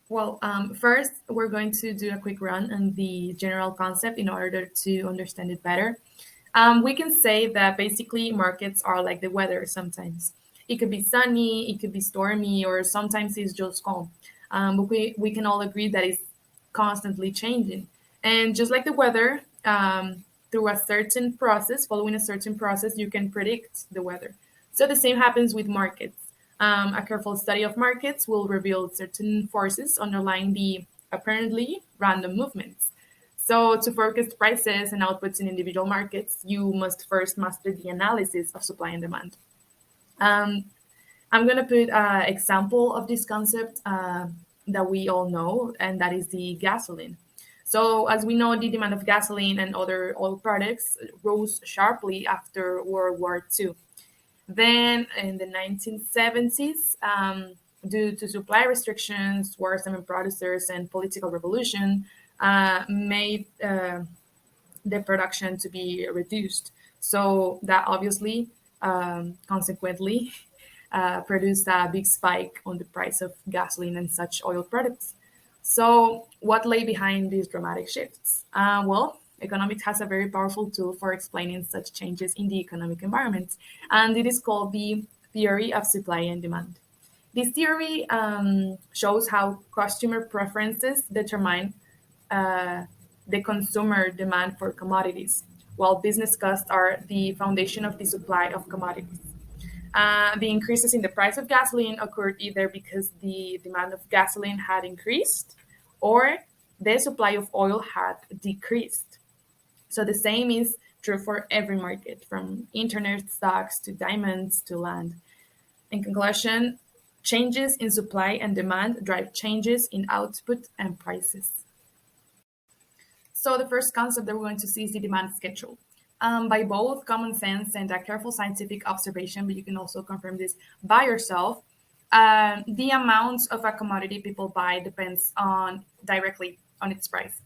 First, we're going to do a quick run on the general concept in order to understand it better. We can say that basically markets are like the weather sometimes. It could be sunny, it could be stormy, or sometimes it's just calm. But we can all agree that it's constantly changing. And just like the weather, through a certain process, following a certain process, you can predict the weather. So the same happens with markets. A careful study of markets will reveal certain forces underlying the apparently random movements. So, to forecast prices and outputs in individual markets, you must first master the analysis of supply and demand. Um, I'm going to put an example of this concept that we all know, and that is the gasoline. So, as we know, the demand of gasoline and other oil products rose sharply after World War II. Then, in the 1970s, due to supply restrictions, wars among producers, and political revolution, made the production to be reduced. So that obviously, consequently, produced a big spike on the price of gasoline and such oil products. So, what lay behind these dramatic shifts? Economics has a very powerful tool for explaining such changes in the economic environment, and it is called the theory of supply and demand. This theory shows how customer preferences determine uh, the consumer demand for commodities, while business costs are the foundation of the supply of commodities. The increases in the price of gasoline occurred either because the demand of gasoline had increased or the supply of oil had decreased. So the same is true for every market, from internet stocks to diamonds to land. In conclusion, changes in supply and demand drive changes in output and prices. So the first concept that we're going to see is the demand schedule. By both common sense and a careful scientific observation, but you can also confirm this by yourself, the amount of a commodity people buy depends on directly on its price.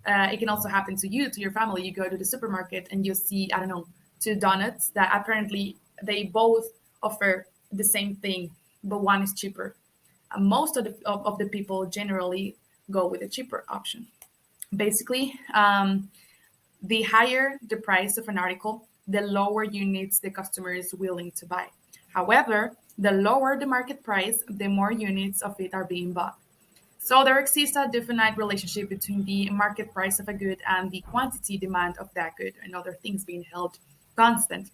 It can also happen to you, to your family. You go to the supermarket and you see, I don't know, two donuts that apparently they both offer the same thing, but one is cheaper. Most of the people generally go with the cheaper option. Basically, the higher the price of an article, the lower units the customer is willing to buy. However, the lower the market price, the more units of it are being bought. So there exists a definite relationship between the market price of a good and the quantity demand of that good, and other things being held constant.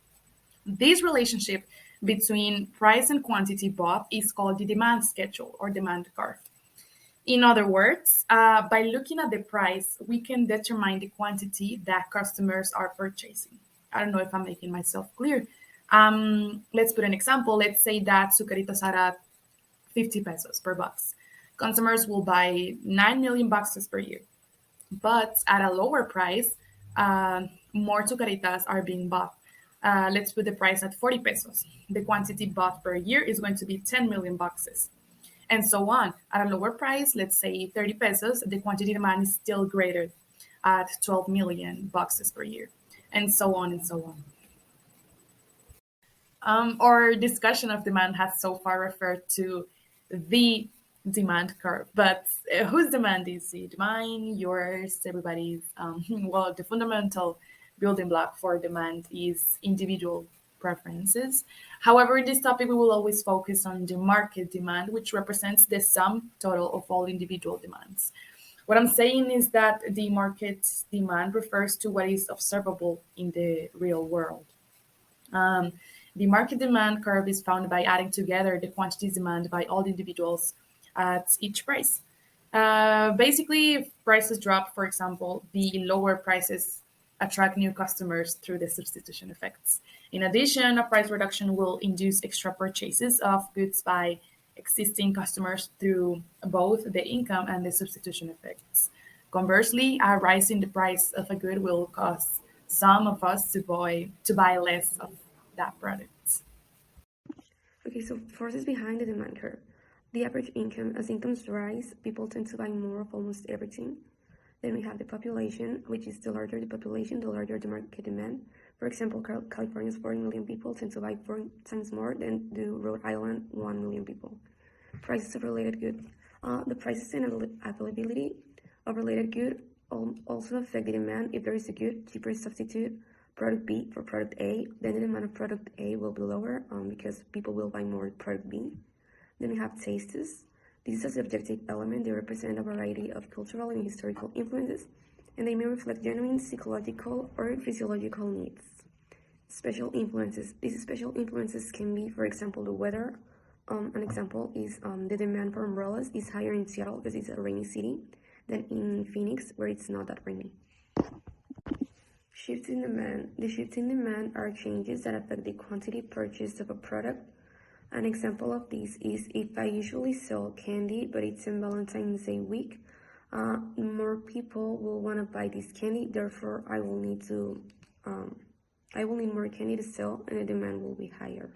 This relationship between price and quantity bought is called the demand schedule or demand curve. In other words, by looking at the price, we can determine the quantity that customers are purchasing. I don't know if I'm making myself clear. Let's put an example. Let's say that sucaritos are at 50 pesos per box. Consumers will buy 9 million boxes per year, but at a lower price, more sucaritas are being bought. Let's put the price at 40 pesos. The quantity bought per year is going to be 10 million boxes, and so on. At a lower price, let's say 30 pesos, the quantity demand is still greater at 12 million boxes per year, and so on and so on. Our discussion of demand has so far referred to the demand curve, but whose demand is it? Mine, yours, everybody's? Well, the fundamental building block for demand is individual preferences. However, in this topic, we will always focus on the market demand, which represents the sum total of all individual demands. What I'm saying is that the market demand refers to what is observable in the real world. Um, the market demand curve is found by adding together the quantities demanded by all the individuals at each price. Basically, if prices drop, for example, the lower prices attract new customers through the substitution effects. In addition, a price reduction will induce extra purchases of goods by existing customers through both the income and the substitution effects. Conversely, a rise in the price of a good will cause some of us to buy less of that product. Okay, so forces behind the demand curve. The average income, as incomes rise, people tend to buy more of almost everything. Then we have the population, which is the larger the population, the larger the market demand. For example, California's 40 million people tend to buy 4 times more than do Rhode Island 1 million people. Prices of related goods. The prices and availability of related good also affect the demand. If there is a good, cheaper substitute product B for product A, then the demand of product A will be lower because people will buy more product B. Then we have tastes. This is a subjective element. They represent a variety of cultural and historical influences, and they may reflect genuine psychological or physiological needs. Special influences. These special influences can be, for example, the weather. An example is the demand for umbrellas is higher in Seattle because it's a rainy city than in Phoenix where it's not that rainy. Shifts in demand. The shifts in demand are changes that affect the quantity purchased of a product. An example of this is if I usually sell candy, but it's in Valentine's Day week, more people will want to buy this candy. Therefore, I will need more candy to sell, and the demand will be higher.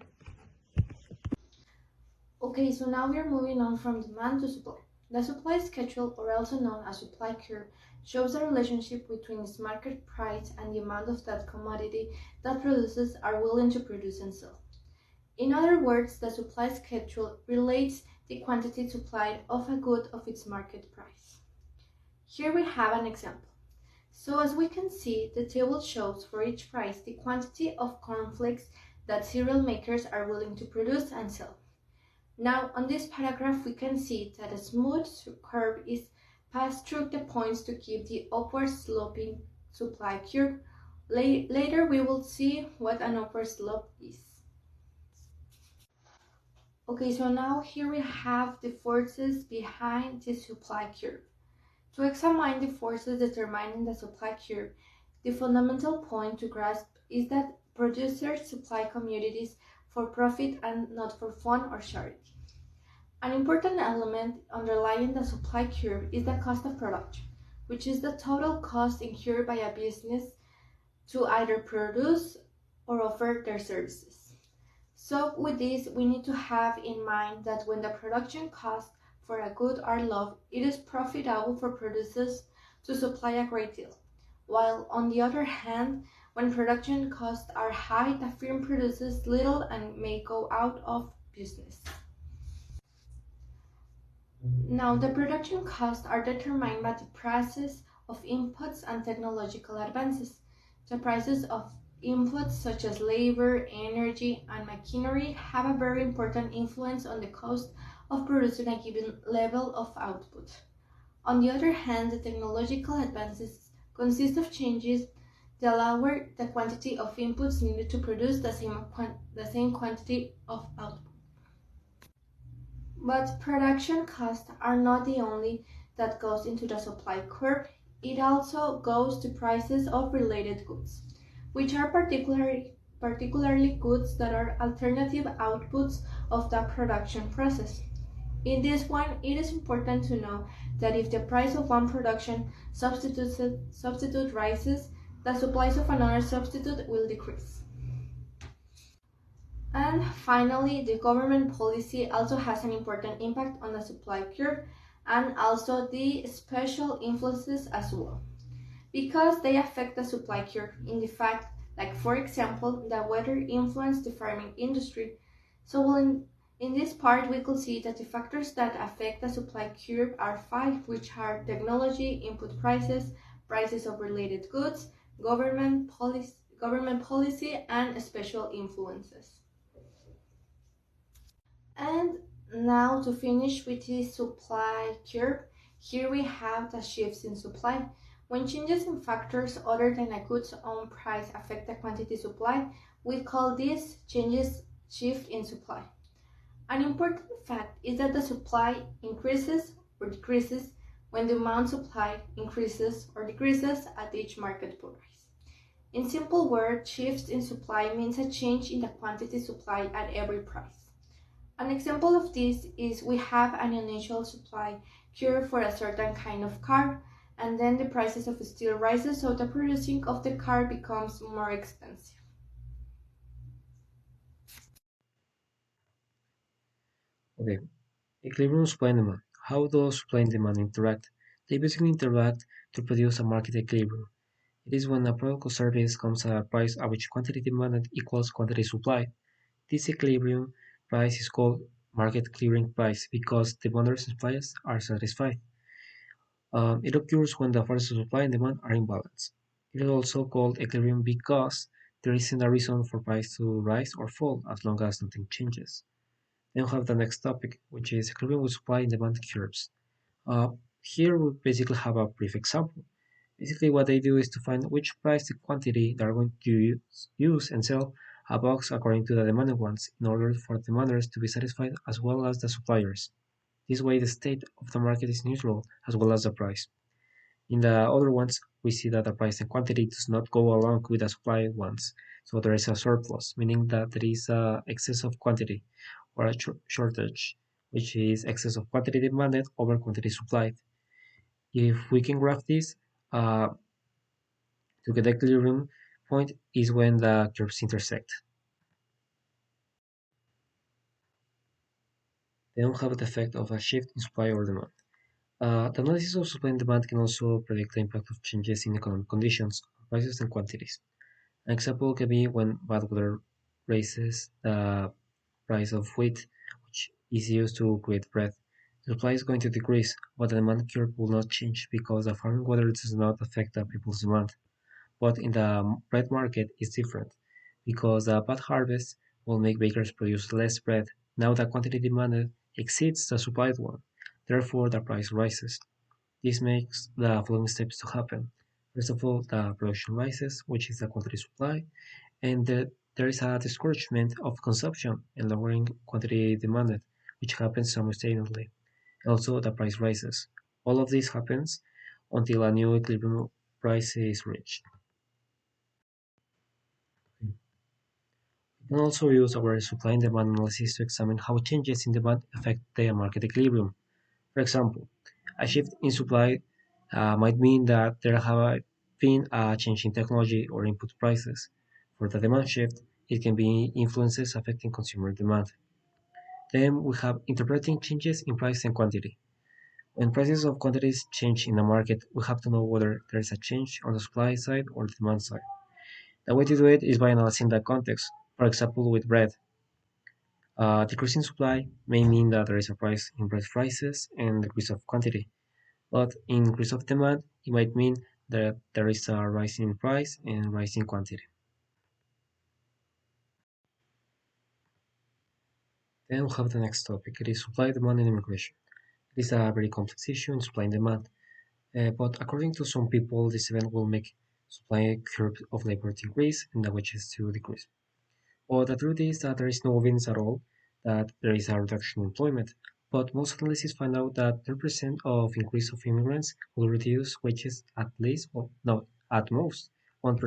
Okay, so now we are moving on from demand to supply. The supply schedule, or also known as supply curve, shows the relationship between its market price and the amount of that commodity that producers are willing to produce and sell. In other words, the supply schedule relates the quantity supplied of a good of its market price. Here we have an example. So as we can see, the table shows for each price the quantity of cornflakes that cereal makers are willing to produce and sell. Now, on this paragraph, we can see that a smooth curve is passed through the points to give the upward sloping supply curve. Later, we will see what an upward slope is. Okay, so now here we have the forces behind the supply curve. To examine the forces determining the supply curve, the fundamental point to grasp is that producers supply commodities for profit and not for fun or charity. An important element underlying the supply curve is the cost of production, which is the total cost incurred by a business to either produce or offer their services. So with this, we need to have in mind that when the production costs for a good are low, it is profitable for producers to supply a great deal. While on the other hand, when production costs are high, the firm produces little and may go out of business. Now, the production costs are determined by the prices of inputs and technological advances. The prices of inputs such as labor, energy, and machinery have a very important influence on the cost of producing a given level of output. On the other hand, the technological advances consist of changes that lower the quantity of inputs needed to produce the same quantity of output. But production costs are not the only that goes into the supply curve. It also goes to prices of related goods, which are particularly goods that are alternative outputs of the production process. In this one, it is important to know that if the price of one production substitute rises, the supplies of another substitute will decrease. And finally, the government policy also has an important impact on the supply curve and also the special influences as well, because they affect the supply curve in the fact, like for example, the weather influence the farming industry. So in this part, we could see that the factors that affect the supply curve are five, which are technology, input prices, prices of related goods, government policy, and special influences. And now to finish with the supply curve, here we have the shifts in supply. When changes in factors other than a good's own price affect the quantity supplied, we call these changes shift in supply. An important fact is that the supply increases or decreases when the amount supplied increases or decreases at each market price. In simple words, shifts in supply means a change in the quantity supplied at every price. An example of this is we have an initial supply curve for a certain kind of car, and then the prices of steel rises, so the producing of the car becomes more expensive. Okay, equilibrium supply and demand. How do supply and demand interact? They basically interact to produce a market equilibrium. It is when a product or service comes at a price at which quantity demanded equals quantity supply. This equilibrium price is called market clearing price because demand and suppliers are satisfied. It occurs when the forces of supply and demand are in balance. It is also called equilibrium because there isn't a reason for price to rise or fall as long as nothing changes. Then we have the next topic, which is equilibrium with supply and demand curves. Uh, Here we basically have a brief example. Basically, what they do is to find which price the quantity they are going to use and sell a box according to the demanded ones in order for the demanders to be satisfied as well as the suppliers. This way, the state of the market is neutral as well as the price. In the other ones, we see that the price and quantity does not go along with the supply ones. So there is a surplus, meaning that there is a excess of quantity or a shortage, which is excess of quantity demanded over quantity supplied. If we can graph this, uh, to get the equilibrium point is when the curves intersect. They don't have the effect of a shift in supply or demand. The analysis of supply and demand can also predict the impact of changes in economic conditions, prices, and quantities. An example can be when bad weather raises the price of wheat, which is used to create bread. The supply is going to decrease, but the demand curve will not change because the farming weather does not affect the people's demand. But in the bread market, it's different because the bad harvest will make bakers produce less bread. Now the quantity demanded exceeds the supplied one, therefore the price rises. This makes the following steps to happen. First of all, the production rises, which is the quantity supply, and there is a discouragement of consumption and lowering quantity demanded, which happens simultaneously. Also, the price rises. All of this happens until a new equilibrium price is reached. We can also use our supply and demand analysis to examine how changes in demand affect the market equilibrium. For example, a shift in supply might mean that there have been a change in technology or input prices. For the demand shift, it can be influences affecting consumer demand. Then we have interpreting changes in price and quantity. When prices of quantities change in a market, we have to know whether there is a change on the supply side or the demand side. The way to do it is by analyzing the context. For example, with bread, decreasing supply may mean that there is a rise in bread prices and decrease of quantity, but increase of demand, it might mean that there is a rise in price and rise in quantity. Then we have the next topic. It is supply, demand, and immigration. It is a very complex issue in supply and demand, but according to some people, this event will make supply curve of labor to increase and the wages to decrease. But the truth is that there is no evidence at all that there is a reduction in employment. But most analyses find out that 10% of increase of immigrants will reduce wages at least, well, no, at most 1%.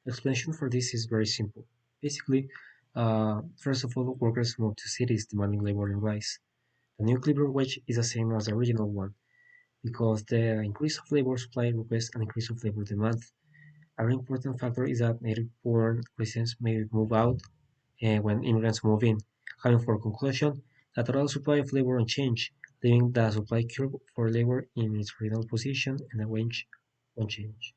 The explanation for this is very simple. Basically, first of all, workers move to cities demanding labor and rise. The new equilibrium wage is the same as the original one because the increase of labor supply requires an increase of labor demand. A very important factor is that native-born residents may move out when immigrants move in, having for conclusion the total supply of labor unchanged, leaving the supply curve for labor in its original position and the wage unchanged.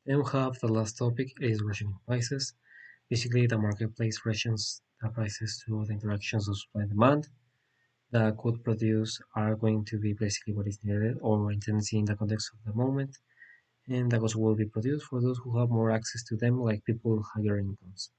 Then we have the last topic is rationing prices. Basically, the marketplace rations the prices through the interactions of supply and demand. The goods produced are going to be basically what is needed or intended in the context of the moment, and the goods will be produced for those who have more access to them, like people with higher incomes.